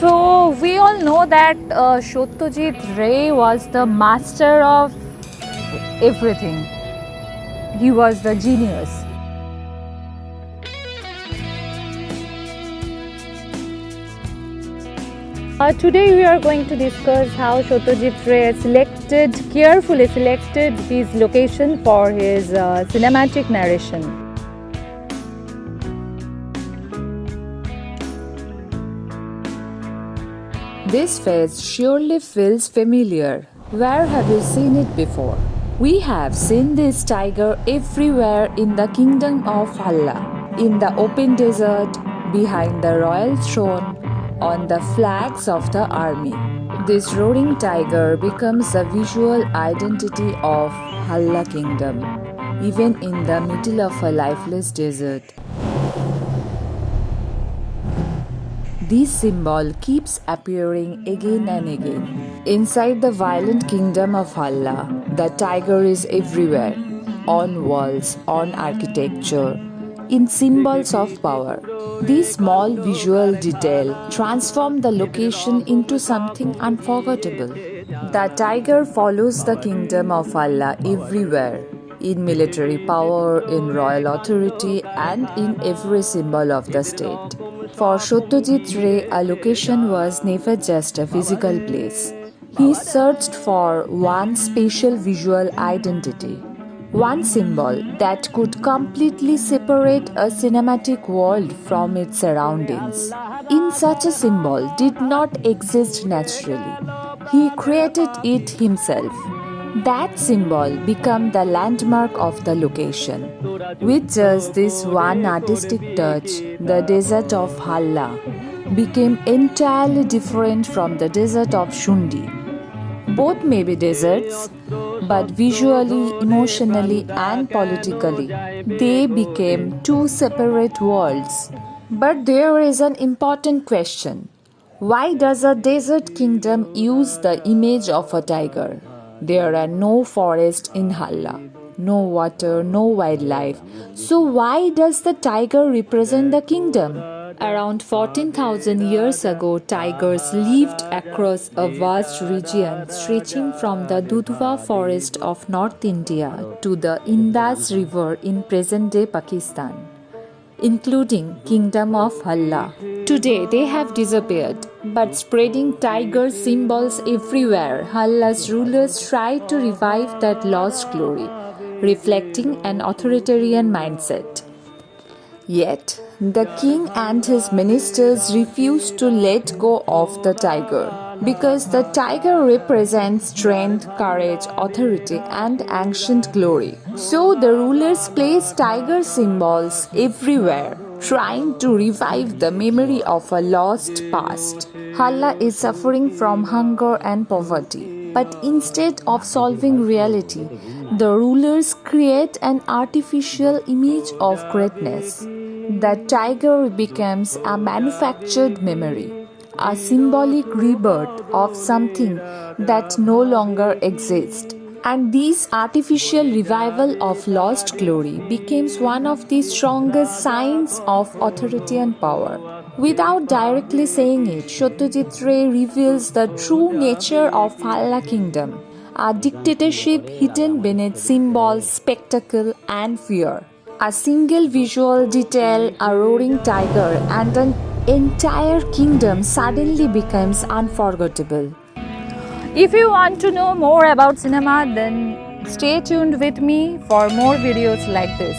So we all know that Satyajit Ray was the master of everything. He was the genius. Today we are going to discuss how Satyajit Ray carefully selected this location for his cinematic narration. This face surely feels familiar. Where have you seen it before? We have seen this tiger everywhere in the kingdom of Allah, in the open desert, behind the royal throne, on the flags of the army. This roaring tiger becomes the visual identity of Allah kingdom, even in the middle of a lifeless desert. This symbol keeps appearing again and again. Inside the violent kingdom of Allah, the tiger is everywhere, on walls, on architecture, in symbols of power. This small visual detail transforms the location into something unforgettable. The tiger follows the kingdom of Allah everywhere, in military power, in royal authority, and in every symbol of the state. For Satyajit Ray, a location was never just a physical place. He searched for one special visual identity, one symbol that could completely separate a cinematic world from its surroundings. In such a symbol did not exist naturally. He created it himself. That symbol became the landmark of the location. With just this one artistic touch, the desert of Allah became entirely different from the desert of Shundi. Both may be deserts, but visually, emotionally, and politically, they became two separate worlds. But there is an important question. Why does a desert kingdom use the image of a tiger? There are no forests in Allah, no water, no wildlife. So why does the tiger represent the kingdom? Around 14,000 years ago, tigers lived across a vast region stretching from the Dudhwa forest of North India to the Indus River in present-day Pakistan, including Kingdom of Allah. Today they have disappeared, but spreading tiger symbols everywhere, Allah's rulers try to revive that lost glory, reflecting an authoritarian mindset. Yet, the king and his ministers refuse to let go of the tiger, because the tiger represents strength, courage, authority, and ancient glory. So the rulers place tiger symbols everywhere, trying to revive the memory of a lost past. Allah is suffering from hunger and poverty, but instead of solving reality, the rulers create an artificial image of greatness. The tiger becomes a manufactured memory, a symbolic rebirth of something that no longer exists. And this artificial revival of lost glory becomes one of the strongest signs of authority and power. Without directly saying it, Satyajit Ray reveals the true nature of Allah kingdom, a dictatorship hidden beneath symbols, spectacle, and fear. A single visual detail, a roaring tiger, and an entire kingdom suddenly becomes unforgettable. If you want to know more about cinema, then stay tuned with me for more videos like this.